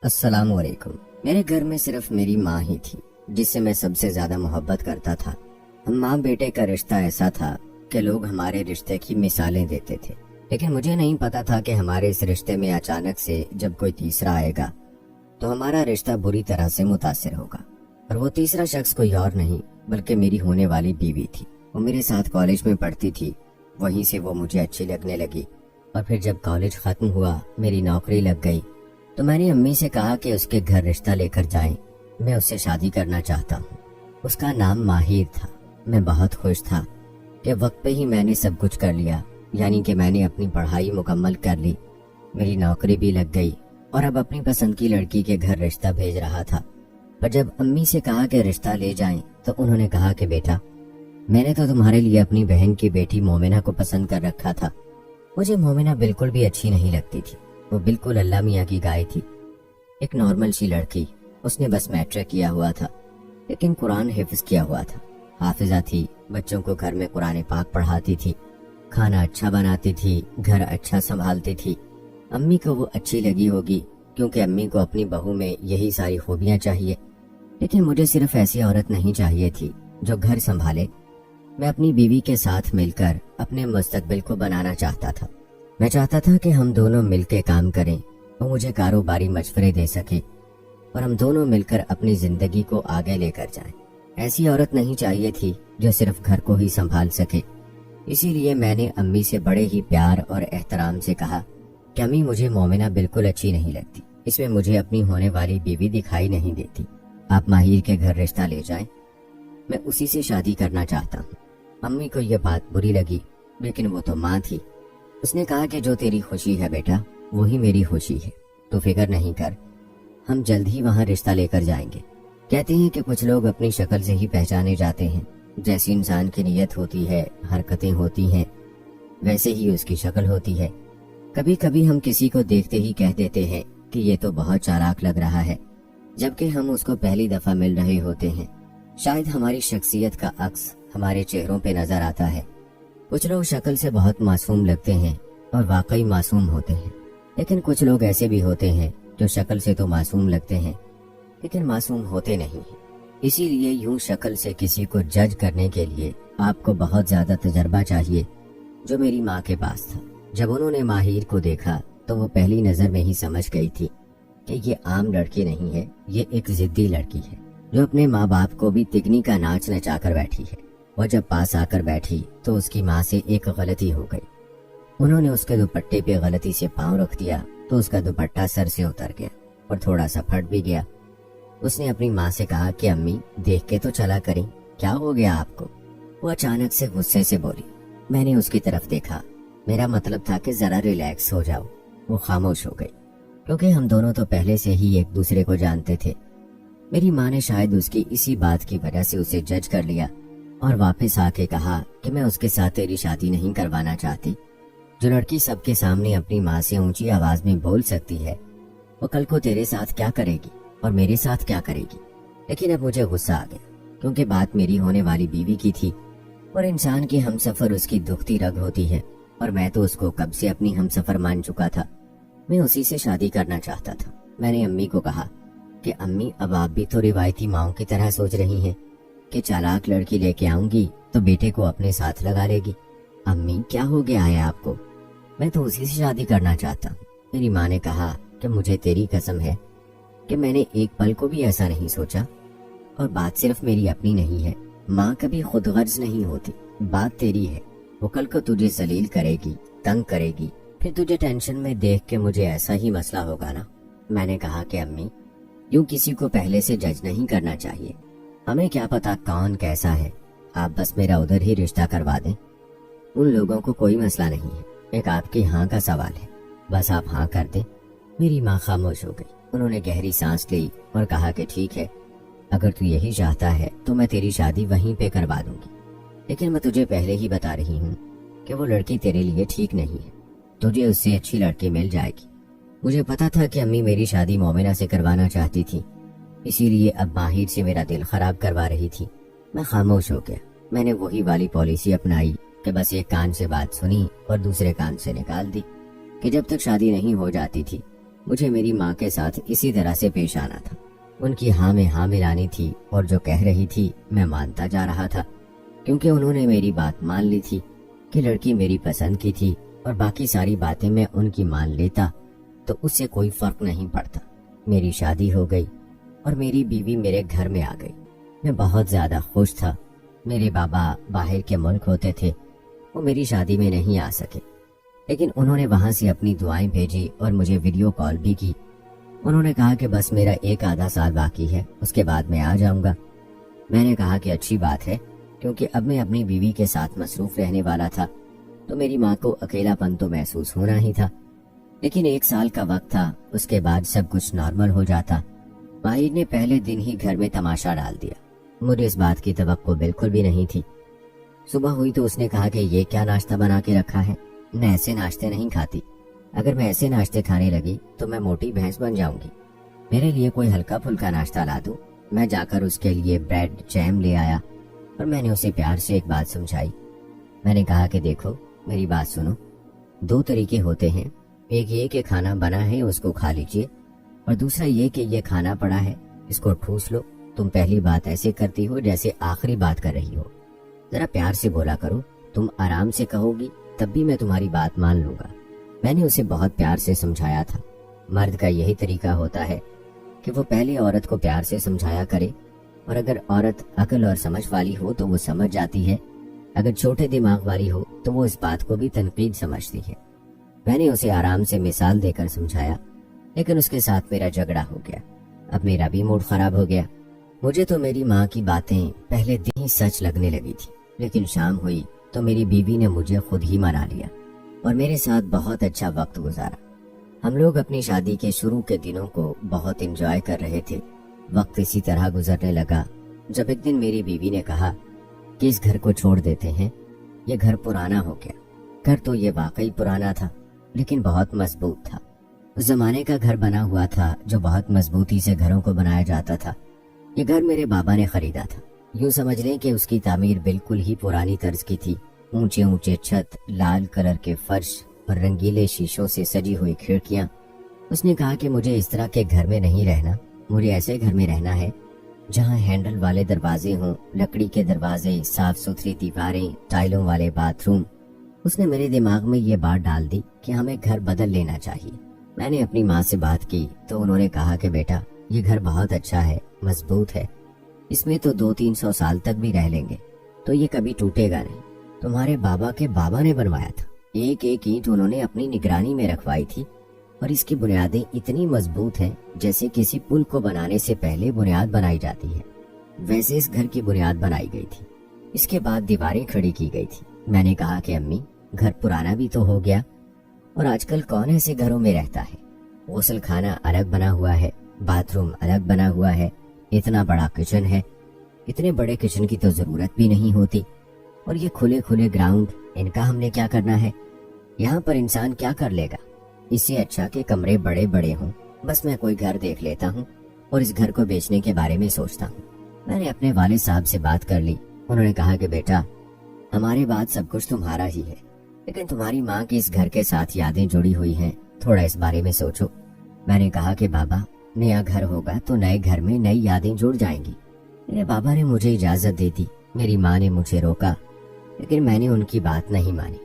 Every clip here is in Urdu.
السلام علیکم۔ میرے گھر میں صرف میری ماں ہی تھی جس سے میں سب سے زیادہ محبت کرتا تھا۔ ہم ماں بیٹے کا رشتہ ایسا تھا کہ لوگ ہمارے رشتے کی مثالیں دیتے تھے، لیکن مجھے نہیں پتا تھا کہ ہمارے اس رشتے میں اچانک سے جب کوئی تیسرا آئے گا تو ہمارا رشتہ بری طرح سے متاثر ہوگا۔ اور وہ تیسرا شخص کوئی اور نہیں بلکہ میری ہونے والی بیوی تھی۔ وہ میرے ساتھ کالج میں پڑھتی تھی، وہیں سے وہ مجھے اچھی لگنے لگی، اور پھر جب کالج ختم ہوا میری نوکری لگ گئی تو میں نے امی سے کہا کہ اس کے گھر رشتہ لے کر جائیں، میں اس سے شادی کرنا چاہتا ہوں۔ اس کا نام ماہر تھا۔ میں بہت خوش تھا کہ وقت پہ ہی میں نے سب کچھ کر لیا، یعنی کہ میں نے اپنی پڑھائی مکمل کر لی، میری نوکری بھی لگ گئی اور اب اپنی پسند کی لڑکی کے گھر رشتہ بھیج رہا تھا۔ پر جب امی سے کہا کہ رشتہ لے جائیں تو انہوں نے کہا کہ بیٹا، میں نے تو تمہارے لیے اپنی بہن کی بیٹی مومنہ کو پسند کر رکھا تھا۔ مجھے مومنہ بالکل بھی اچھی نہیں لگتی تھی، وہ بالکل اللہ میاں کی گائے تھی، ایک نارمل سی لڑکی۔ اس نے بس میٹرک کیا ہوا تھا لیکن قرآن حفظ کیا ہوا تھا، حافظہ تھی، بچوں کو گھر میں قرآن پاک پڑھاتی تھی، کھانا اچھا بناتی تھی، گھر اچھا سنبھالتی تھی۔ امی کو وہ اچھی لگی ہوگی کیونکہ امی کو اپنی بہو میں یہی ساری خوبیاں چاہیے، لیکن مجھے صرف ایسی عورت نہیں چاہیے تھی جو گھر سنبھالے۔ میں اپنی بیوی کے ساتھ مل کر اپنے مستقبل کو بنانا چاہتا تھا۔ میں چاہتا تھا کہ ہم دونوں مل کے کام کریں، وہ مجھے کاروباری مشورے دے سکے اور ہم دونوں مل کر اپنی زندگی کو آگے لے کر جائیں۔ ایسی عورت نہیں چاہیے تھی جو صرف گھر کو ہی سنبھال سکے۔ اسی لیے میں نے امی سے بڑے ہی پیار اور احترام سے کہا کہ امی، مجھے مومنہ بالکل اچھی نہیں لگتی، اس میں مجھے اپنی ہونے والی بیوی دکھائی نہیں دیتی، آپ ماہر کے گھر رشتہ لے جائیں، میں اسی سے شادی کرنا چاہتا ہوں۔ امی کو یہ بات بری لگی لیکن وہ تو ماں تھی۔ اس نے کہا کہ جو تیری خوشی ہے بیٹا وہی میری خوشی ہے، تو فکر نہیں کر، ہم جلد ہی وہاں رشتہ لے کر جائیں گے۔ کہتے ہیں کہ کچھ لوگ اپنی شکل سے ہی پہچانے جاتے ہیں، جیسی انسان کی نیت ہوتی ہے، حرکتیں ہوتی ہیں، ویسے ہی اس کی شکل ہوتی ہے۔ کبھی کبھی ہم کسی کو دیکھتے ہی کہہ دیتے ہیں کہ یہ تو بہت چالاک لگ رہا ہے، جبکہ ہم اس کو پہلی دفعہ مل رہے ہوتے ہیں۔ شاید ہماری شخصیت کا عکس ہمارے چہروں پہ نظر آتا ہے۔ کچھ لوگ شکل سے بہت معصوم لگتے ہیں اور واقعی معصوم ہوتے ہیں، لیکن کچھ لوگ ایسے بھی ہوتے ہیں جو شکل سے تو معصوم لگتے ہیں لیکن معصوم ہوتے نہیں ہیں۔ اسی لیے یوں شکل سے کسی کو جج کرنے کے لیے آپ کو بہت زیادہ تجربہ چاہیے، جو میری ماں کے پاس تھا۔ جب انہوں نے ماہر کو دیکھا تو وہ پہلی نظر میں ہی سمجھ گئی تھی کہ یہ عام لڑکی نہیں ہے، یہ ایک ضدی لڑکی ہے جو اپنے ماں باپ کو بھی تگنی کا ناچ نچا کر بیٹھی ہے۔ وہ جب پاس آ کر بیٹھی تو اس کی ماں سے ایک غلطی ہو گئی۔ انہوں نے اس کے دوپٹے پہ غلطی سے پاؤں رکھ دیا تو اس کا دوپٹہ سر سے اتر گیا اور تھوڑا سا پھٹ بھی گیا۔ اس نے اپنی ماں سے کہا کہ امی، دیکھ کے تو چلا کریں، کیا ہو گیا آپ کو؟ وہ اچانک سے غصے سے بولی۔ میں نے اس کی طرف دیکھا، میرا مطلب تھا کہ ذرا ریلیکس ہو جاؤ۔ وہ خاموش ہو گئی کیونکہ ہم دونوں تو پہلے سے ہی ایک دوسرے کو جانتے تھے۔ میری ماں نے شاید اس کی اسی بات کی وجہ سے اسے جج کر لیا اور واپس آ کے کہا کہ میں اس کے ساتھ تیری شادی نہیں کروانا چاہتی۔ جو لڑکی سب کے سامنے اپنی ماں سے اونچی آواز میں بول سکتی ہے، وہ کل کو تیرے ساتھ کیا کرے گی اور میرے ساتھ کیا کرے گی؟ لیکن اب مجھے غصہ آ گیا کیونکہ بات میری ہونے والی بیوی کی تھی اور انسان کی ہم سفر اس کی دکھتی رگ ہوتی ہے، اور میں تو اس کو کب سے اپنی ہم سفر مان چکا تھا۔ میں اسی سے شادی کرنا چاہتا تھا۔ میں نے امی کو کہا کہ امی، اب آپ بھی تو روایتی ماؤں کی طرح سوچ رہی ہیں کہ چالاک لڑکی لے کے آؤں گی تو بیٹے کو اپنے ساتھ لگا لے گی۔ امی، کیا ہو گیا ہے آپ کو؟ میں تو اسی سے شادی کرنا چاہتا ہوں۔ میری ماں نے کہا کہ مجھے تیری قسم ہے کہ میں نے ایک پل کو بھی ایسا نہیں سوچا، اور بات صرف میری اپنی نہیں ہے، ماں کبھی خود غرض نہیں ہوتی، بات تیری ہے۔ وہ کل کو تجھے ذلیل کرے گی، تنگ کرے گی، پھر تجھے ٹینشن میں دیکھ کے مجھے ایسا ہی مسئلہ ہوگا نا۔ میں نے کہا کہ امی، یوں کسی کو پہلے سے جج نہیں کرنا چاہیے، ہمیں کیا پتا کون کیسا ہے، آپ بس میرا ادھر ہی رشتہ کروا دیں، ان لوگوں کو کوئی مسئلہ نہیں ہے، ایک آپ کی ہاں کا سوال ہے، بس آپ ہاں کر دیں۔ میری ماں خاموش ہو گئی۔ انہوں نے گہری سانس لی اور کہا کہ ٹھیک ہے، اگر تو یہی چاہتا ہے تو میں تیری شادی وہیں پہ کروا دوں گی، لیکن میں تجھے پہلے ہی بتا رہی ہوں کہ وہ لڑکی تیرے لیے ٹھیک نہیں ہے، تجھے اس سے اچھی لڑکی مل جائے گی۔ مجھے پتا تھا کہ امی میری شادی مومنہ سے کروانا چاہتی تھی، اسی لیے اب ماہر سے میرا دل خراب کروا رہی تھی۔ میں خاموش ہو گیا۔ میں نے وہی والی پالیسی اپنائی کہ بس ایک کان سے بات سنی اور دوسرے کان سے نکال دی، کہ جب تک شادی نہیں ہو جاتی تھی مجھے میری ماں کے ساتھ اسی طرح سے پیش آنا تھا۔ ان کی ہاں میں ہاں ملانی تھی اور جو کہہ رہی تھی میں مانتا جا رہا تھا، کیونکہ انہوں نے میری بات مان لی تھی کہ لڑکی میری پسند کی تھی، اور باقی ساری باتیں میں ان کی مان لیتا تو اس سے کوئی فرق نہیں پڑتا۔ میری شادی ہو گئی اور میری بیوی میرے گھر میں آ گئی۔ میں بہت زیادہ خوش تھا۔ میرے بابا باہر کے ملک ہوتے تھے، وہ میری شادی میں نہیں آ سکے، لیکن انہوں نے وہاں سے اپنی دعائیں بھیجی اور مجھے ویڈیو کال بھی کی۔ انہوں نے کہا کہ بس میرا 1 آدھا سال باقی ہے، اس کے بعد میں آ جاؤں گا۔ میں نے کہا کہ اچھی بات ہے، کیونکہ اب میں اپنی بیوی کے ساتھ مصروف رہنے والا تھا، تو میری ماں کو اکیلا پن تو محسوس ہونا ہی تھا۔ لیکن 1 سال کا وقت تھا، اس کے بعد سب کچھ نارمل ہو جاتا۔ ماہر نے پہلے دن ہی گھر میں تماشا ڈال دیا۔ مجھے اس بات کی توقع بالکل بھی نہیں تھی۔ صبح ہوئی تو اس نے کہا کہ یہ کیا ناشتہ بنا کے رکھا ہے؟ میں ایسے ناشتے نہیں کھاتی، اگر میں ایسے ناشتے کھانے لگی تو میں موٹی بھینس بن جاؤں گی۔ میرے لیے کوئی ہلکا پھلکا ناشتہ لا دو۔ میں جا کر اس کے لیے بریڈ جیم لے آیا اور میں نے اسے پیار سے ایک بات سمجھائی۔ میں نے کہا کہ دیکھو میری بات سنو، 2 طریقے ہوتے ہیں، ایک یہ کہ کھانا بنا ہے اس کو کھا لیجئے، اور دوسرا یہ کہ یہ کھانا پڑا ہے اس کو ٹھوس لو۔ تم پہلی بات ایسے کرتی ہو جیسے آخری بات کر رہی ہو، ذرا پیار سے بولا کرو، تم آرام سے کہو گی تب بھی میں تمہاری بات مان لوں گا۔ میں نے اسے بہت پیار سے سمجھایا تھا۔ مرد کا یہی طریقہ ہوتا ہے کہ وہ پہلے عورت کو پیار سے سمجھایا کرے، اور اگر عورت عقل اور سمجھ والی ہو تو وہ سمجھ جاتی ہے، اگر چھوٹے دماغ والی ہو تو وہ اس بات کو بھی تنقید سمجھتی ہے۔ میں نے اسے آرام سے مثال دے کر سمجھایا، لیکن اس کے ساتھ میرا جھگڑا ہو گیا۔ اب میرا بھی موڈ خراب ہو گیا۔ مجھے تو میری ماں کی باتیں پہلے دن ہی سچ لگنے لگی تھی، لیکن شام ہوئی تو میری بیوی نے مجھے خود ہی منا لیا اور میرے ساتھ بہت اچھا وقت گزارا۔ ہم لوگ اپنی شادی کے شروع کے دنوں کو بہت انجوائے کر رہے تھے۔ وقت اسی طرح گزرنے لگا جب ایک دن میری بیوی نے کہا کہ اس گھر کو چھوڑ دیتے ہیں، یہ گھر پرانا ہو گیا۔ گھر تو یہ واقعی پرانا تھا، لیکن بہت مضبوط تھا۔ اس زمانے کا گھر بنا ہوا تھا جو بہت مضبوطی سے گھروں کو بنایا جاتا تھا۔ یہ گھر میرے بابا نے خریدا تھا۔ یوں سمجھ لیں کہ اس کی تعمیر بالکل ہی پرانی طرز کی تھی۔ اونچے اونچے چھت، لال کلر کے فرش اور رنگیلے شیشوں سے سجی ہوئی کھڑکیاں۔ اس نے کہا کہ مجھے اس طرح کے گھر میں نہیں رہنا، مجھے ایسے گھر میں رہنا ہے جہاں ہینڈل والے دروازے ہوں، لکڑی کے دروازے، صاف ستھری دیواریں، ٹائلوں والے باتھ روم۔ اس نے میرے دماغ میں یہ بات ڈال دی کہ ہمیں گھر بدل لینا چاہیے۔ میں نے اپنی ماں سے بات کی تو انہوں نے کہا کہ بیٹا یہ گھر بہت اچھا ہے، مضبوط ہے، اس میں تو 200-300 سال تک بھی رہ لیں گے، تو یہ کبھی ٹوٹے گا نہیں۔ تمہارے بابا کے بابا نے بنوایا تھا، ایک ایک اینٹ انہوں نے اپنی نگرانی میں رکھوائی تھی، اور اس کی بنیادیں اتنی مضبوط ہیں جیسے کسی پل کو بنانے سے پہلے بنیاد بنائی جاتی ہے، ویسے اس گھر کی بنیاد بنائی گئی تھی۔ اس کے بعد دیواریں کھڑی کی گئی تھی۔ میں نے کہا کہ امی گھر پرانا بھی تو ہو گیا، اور آج کل کون ایسے گھروں میں رہتا ہے؟ غسل خانہ الگ بنا ہوا ہے، باتھ روم الگ بنا ہوا ہے، اتنا بڑا کچن ہے، اتنے بڑے کچن کی تو ضرورت بھی نہیں ہوتی، اور یہ کھلے کھلے گراؤنڈ، ان کا ہم نے کیا کرنا ہے؟ یہاں پر انسان کیا کر لے گا؟ اس سے اچھا کہ کمرے بڑے بڑے ہوں۔ بس میں کوئی گھر دیکھ لیتا ہوں اور اس گھر کو بیچنے کے بارے میں سوچتا ہوں۔ میں نے اپنے والد صاحب سے بات کر لی۔ انہوں نے کہا کہ بیٹا ہمارے بعد سب کچھ تمہارا ہی ہے، لیکن تمہاری ماں کی اس گھر کے ساتھ یادیں جڑی ہوئی ہیں، تھوڑا اس بارے میں سوچو۔ میں نے کہا کہ بابا نیا گھر ہوگا تو نئے گھر میں نئی یادیں جڑ جائیں گی۔ میرے بابا نے مجھے اجازت دے دی، میری ماں نے مجھے روکا، لیکن میں نے ان کی بات نہیں مانی۔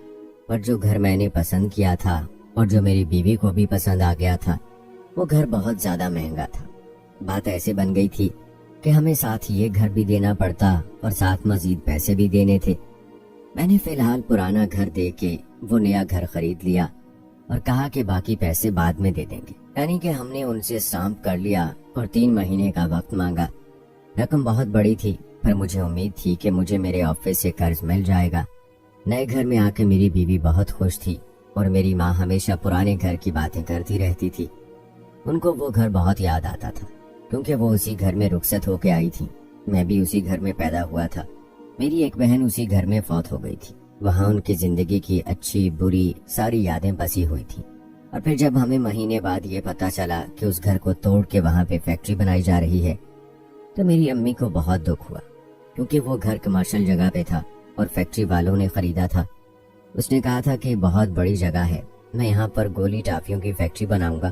پر جو گھر میں نے پسند کیا تھا اور جو میری بیوی کو بھی پسند آ گیا تھا، وہ گھر بہت زیادہ مہنگا تھا۔ بات ایسے بن گئی تھی کہ ہمیں ساتھ یہ گھر بھی دینا پڑتا اور ساتھ مزید پیسے بھی دینے تھے۔ میں نے فی الحال پرانا گھر دے کے وہ نیا گھر خرید لیا اور کہا کہ باقی پیسے بعد میں دے دیں گے، یعنی کہ ہم نے ان سے اسٹامپ کر لیا اور 3 مہینے کا وقت مانگا۔ رقم بہت بڑی تھی، پر مجھے امید تھی کہ مجھے میرے آفس سے قرض مل جائے گا۔ نئے گھر میں آ کے میری بیوی بہت خوش تھی اور میری ماں ہمیشہ پرانے گھر کی باتیں کرتی رہتی تھی۔ ان کو وہ گھر بہت یاد آتا تھا، کیونکہ وہ اسی گھر میں رخصت ہو کے آئی تھی۔ میں بھی اسی گھر میں پیدا ہوا تھا۔ میری ایک بہن اسی گھر میں فوت ہو گئی تھی۔ وہاں ان کی زندگی کی اچھی بری ساری یادیں بسی ہوئی تھیں۔ اور پھر جب ہمیں مہینے بعد یہ پتا چلا کہ اس گھر کو توڑ کے وہاں پہ فیکٹری بنائی جا رہی ہے، تو میری امی کو بہت دکھ ہوا، کیونکہ وہ گھر کمرشل جگہ پہ تھا اور فیکٹری والوں نے خریدا تھا۔ اس نے کہا تھا کہ بہت بڑی جگہ ہے، میں یہاں پر گولی ٹافیوں کی فیکٹری بناؤں گا،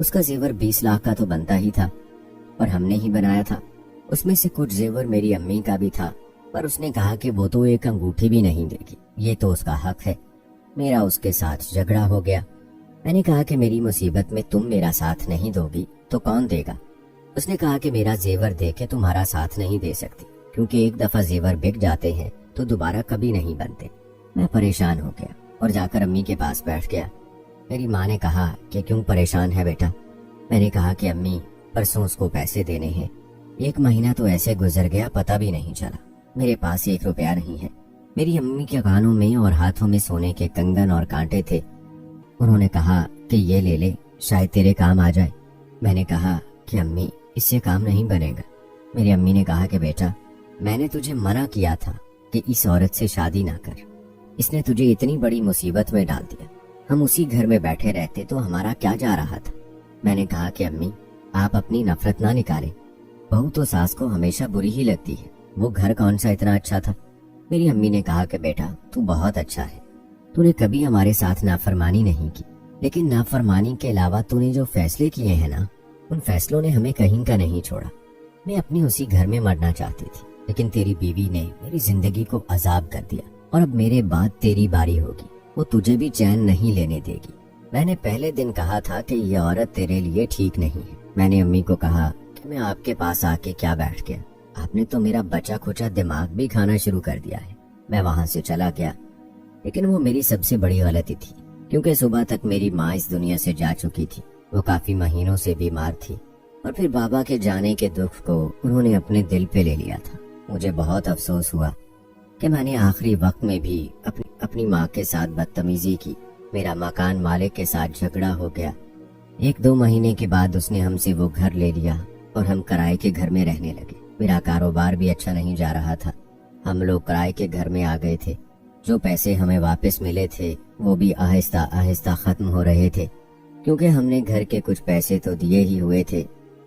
اس کا زیور 20 لاکھ کا تو بنتا ہی تھا اور ہم نے ہی بنایا تھا۔ اس میں سے کچھ زیور میری امی کا بھی تھا، پر اس نے کہا کہ وہ تو ایک انگوٹھی بھی نہیں دے گی، یہ تو اس کا حق ہے۔ میرا اس کے ساتھ جھگڑا ہو گیا۔ میں نے کہا کہ میری مصیبت میں تم میرا ساتھ نہیں دو گی تو کون دے گا؟ اس نے کہا کہ میرا زیور دے کے تمہارا ساتھ نہیں دے سکتی، کیونکہ ایک دفعہ زیور بک جاتے ہیں تو دوبارہ کبھی نہیں بنتے۔ میں پریشان ہو گیا اور جا کر امی کے پاس بیٹھ گیا۔ میری ماں نے کہا کہ کیوں پریشان ہے بیٹا؟ میں نے کہا کہ امی پرسوں اس کو پیسے دینے ہیں، 1 مہینہ تو ایسے گزر گیا پتہ بھی نہیں چلا، میرے پاس 1 روپیہ نہیں ہے۔ میری امی کے کانوں میں اور ہاتھوں میں سونے کے کنگن اور کانٹے تھے۔ انہوں نے کہا کہ یہ لے لے، شاید تیرے کام آ جائے۔ میں نے کہا کہ امی اس سے کام نہیں بنے گا۔ میری امی نے کہا کہ بیٹا میں نے تجھے منع کیا تھا کہ اس عورت سے شادی نہ کر، اس نے تجھے اتنی بڑی مصیبت میں ڈال دیا، ہم اسی گھر میں بیٹھے رہتے تو ہمارا کیا جا رہا تھا۔ میں نے کہا کہ امی آپ اپنی نفرت نہ نکالیں، بہو تو ساس کو ہمیشہ بری ہی لگتی ہے، وہ گھر کون سا اتنا اچھا تھا۔ میری امی نے کہا کہ بیٹا تو بہت اچھا ہے، تو نے کبھی ہمارے ساتھ نافرمانی نہیں کی، لیکن نافرمانی کے علاوہ تو نے جو فیصلے کیے ہیں نا، ان فیصلوں نے ہمیں کہیں کا نہیں چھوڑا۔ میں اپنی اسی گھر میں مرنا چاہتی تھی، لیکن تیری بیوی نے میری زندگی کو عذاب کر دیا، اور اب میرے بعد تیری باری ہوگی، وہ تجھے بھی چین نہیں لینے دے گی۔ میں نے پہلے دن کہا تھا کہ یہ عورت تیرے لیے ٹھیک نہیں ہے۔ میں نے امی کو کہا کہ میں آپ کے پاس آ کے کیا بیٹھ گیا، آپ نے تو میرا بچا کھچا دماغ بھی کھانا شروع کر دیا ہے۔ میں وہاں سے چلا گیا، لیکن وہ میری سب سے بڑی غلطی تھی، کیونکہ صبح تک میری ماں اس دنیا سے جا چکی تھی، وہ کافی مہینوں سے بیمار تھی، اور پھر بابا کے جانے کے دکھ کو انہوں نے اپنے دل پہ لے لیا تھا۔ مجھے بہت افسوس ہوا کہ میں نے آخری وقت میں بھی اپنی ماں کے ساتھ بدتمیزی کی۔ میرا مکان مالک کے ساتھ جھگڑا ہو گیا۔ 1-2 مہینے کے بعد اس نے ہم سے وہ گھر لے لیا اور ہم کرائے کے گھر میں رہنے لگے۔ میرا کاروبار بھی اچھا نہیں جا رہا تھا، ہم لوگ کرائے کے گھر میں آ گئے تھے، جو پیسے ہمیں واپس ملے تھے وہ بھی آہستہ آہستہ ختم ہو رہے تھے، کیونکہ ہم نے گھر کے کچھ پیسے تو دیے ہی ہوئے تھے،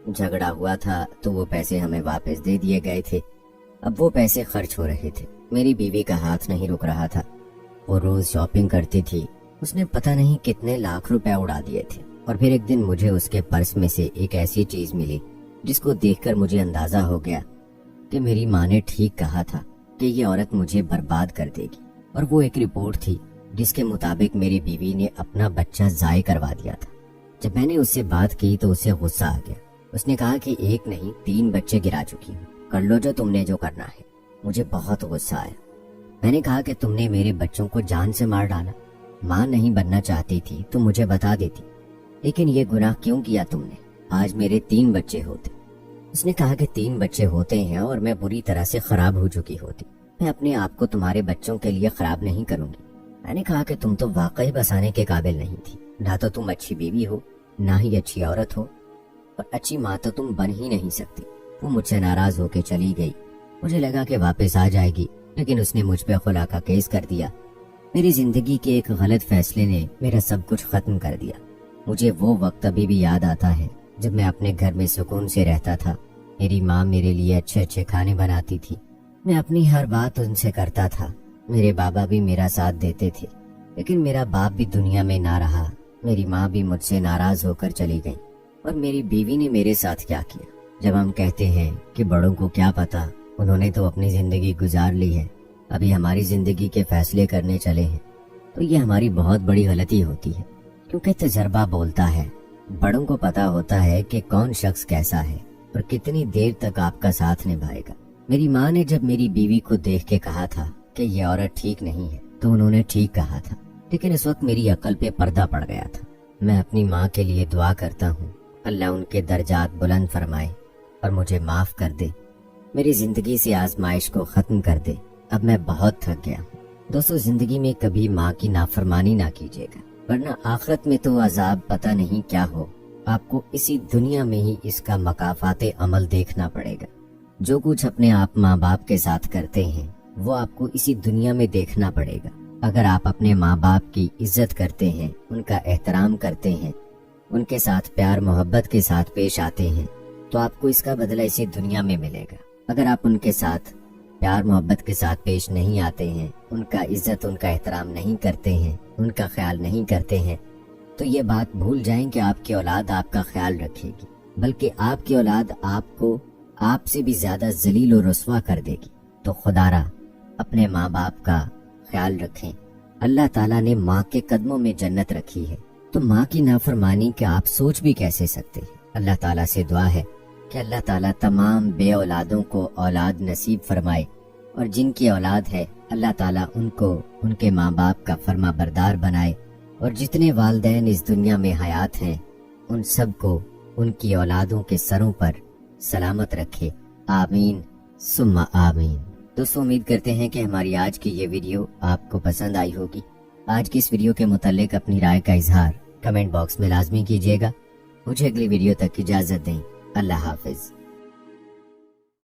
جھگڑا ہوا تھا تو وہ پیسے ہمیں واپس دے دیے گئے تھے، اب وہ پیسے خرچ ہو رہے تھے۔ میری بیوی کا ہاتھ نہیں رک رہا تھا، وہ روز شاپنگ کرتی تھی، اس نے پتہ نہیں کتنے لاکھ روپے اڑا دیے تھے، اور پھر ایک دن مجھے اس کے پرس میں سے ایک ایسی چیز ملی جس کو دیکھ کر مجھے اندازہ ہو گیا کہ میری ماں نے ٹھیک کہا تھا کہ یہ عورت مجھے برباد کر دے گی، اور وہ ایک رپورٹ تھی جس کے مطابق میری بیوی نے اپنا بچہ ضائع کروا دیا تھا۔ جب میں نے اس سے بات کی تو اسے غصہ آ گیا، اس نے کہا کہ 1 نہیں 3 بچے گرا چکی ہوں، کر لو جو تم نے جو کرنا ہے۔ مجھے بہت غصہ آیا، میں نے کہا کہ تم نے میرے بچوں کو جان سے مار ڈالا، ماں نہیں بننا چاہتی تھی تو مجھے بتا دیتی، لیکن یہ گناہ کیوں کیا تم نے؟ آج میرے 3 بچے ہوتے۔ اس نے کہا کہ 3 بچے ہوتے ہیں اور میں بری طرح سے خراب ہو چکی ہوتی، میں اپنے آپ کو تمہارے بچوں کے لیے خراب نہیں کروں گی۔ میں نے کہا کہ تم تو واقعی بسانے کے قابل نہیں تھی، نہ تو تم اچھی بیوی ہو، نہ ہی اچھی عورت ہو، اور اچھی ماں تو تم بن ہی نہیں سکتی۔ وہ مجھ سے ناراض ہو کے چلی گئی، مجھے لگا کہ واپس آ جائے گی، لیکن اس نے مجھ پہ خلا کا کیس کر دیا۔ میری زندگی کے ایک غلط فیصلے نے میرا سب کچھ ختم کر دیا۔ مجھے وہ وقت ابھی بھی یاد آتا ہے جب میں اپنے گھر میں سکون سے رہتا تھا، میری ماں میرے لیے اچھے اچھے کھانے بناتی تھی، میں اپنی ہر بات ان سے کرتا تھا، میرے بابا بھی میرا ساتھ دیتے تھے، لیکن میرا باپ بھی دنیا میں نہ رہا، میری ماں بھی مجھ سے ناراض ہو کر چلی گئی، اور میری بیوی نے میرے ساتھ کیا کیا۔ جب ہم کہتے ہیں کہ بڑوں کو کیا پتا، انہوں نے تو اپنی زندگی گزار لی ہے، ابھی ہماری زندگی کے فیصلے کرنے چلے ہیں، تو یہ ہماری بہت بڑی غلطی ہوتی ہے، کیونکہ تجربہ بولتا ہے، بڑوں کو پتا ہوتا ہے کہ کون شخص کیسا ہے اور کتنی دیر تک آپ کا ساتھ نبھائے گا۔ میری ماں نے جب میری بیوی کو دیکھ کے کہا تھا کہ یہ عورت ٹھیک نہیں ہے تو انہوں نے ٹھیک کہا تھا، لیکن اس وقت میری عقل پہ پردہ پڑ گیا تھا۔ میں اپنی ماں کے لیے دعا کرتا ہوں، اللہ ان کے درجات بلند فرمائے اور مجھے معاف کر دے، میری زندگی سے آزمائش کو ختم کر دے، اب میں بہت تھک گیا ہوں۔ دوستو، زندگی میں کبھی ماں کی نافرمانی نہ کیجیے گا، ورنہ آخرت میں تو عذاب پتہ نہیں کیا ہو، آپ کو اسی دنیا میں ہی اس کا مکافات عمل دیکھنا پڑے گا۔ جو کچھ اپنے آپ ماں باپ کے ساتھ کرتے ہیں وہ آپ کو اسی دنیا میں دیکھنا پڑے گا۔ اگر آپ اپنے ماں باپ کی عزت کرتے ہیں، ان کا احترام کرتے ہیں، ان کے ساتھ پیار محبت کے ساتھ پیش آتے ہیں، تو آپ کو اس کا بدلہ اسی دنیا میں ملے گا۔ اگر آپ ان کے ساتھ پیار محبت کے ساتھ پیش نہیں آتے ہیں، ان کا عزت ان کا احترام نہیں کرتے ہیں، ان کا خیال نہیں کرتے ہیں، تو یہ بات بھول جائیں کہ آپ کی اولاد آپ کا خیال رکھے گی، بلکہ آپ کی اولاد آپ کو آپ سے بھی زیادہ ذلیل و رسوا کر دے گی۔ تو خدا را اپنے ماں باپ کا خیال رکھیں۔ اللہ تعالیٰ نے ماں کے قدموں میں جنت رکھی ہے، تو ماں کی نافرمانی کہ آپ سوچ بھی کیسے سکتے ہیں۔ اللہ تعالیٰ سے دعا ہے کہ اللہ تعالیٰ تمام بے اولادوں کو اولاد نصیب فرمائے، اور جن کی اولاد ہے اللہ تعالیٰ ان کو ان کے ماں باپ کا فرما بردار بنائے، اور جتنے والدین اس دنیا میں حیات ہیں ان سب کو ان کی اولادوں کے سروں پر سلامت رکھے، آمین ثم آمین۔ دوستو امید کرتے ہیں کہ ہماری آج کی یہ ویڈیو آپ کو پسند آئی ہوگی۔ آج کی اس ویڈیو کے متعلق اپنی رائے کا اظہار کمنٹ باکس میں لازمی کیجیے گا۔ مجھے اگلی ویڈیو تک اجازت دیں۔ اللہ حافظ۔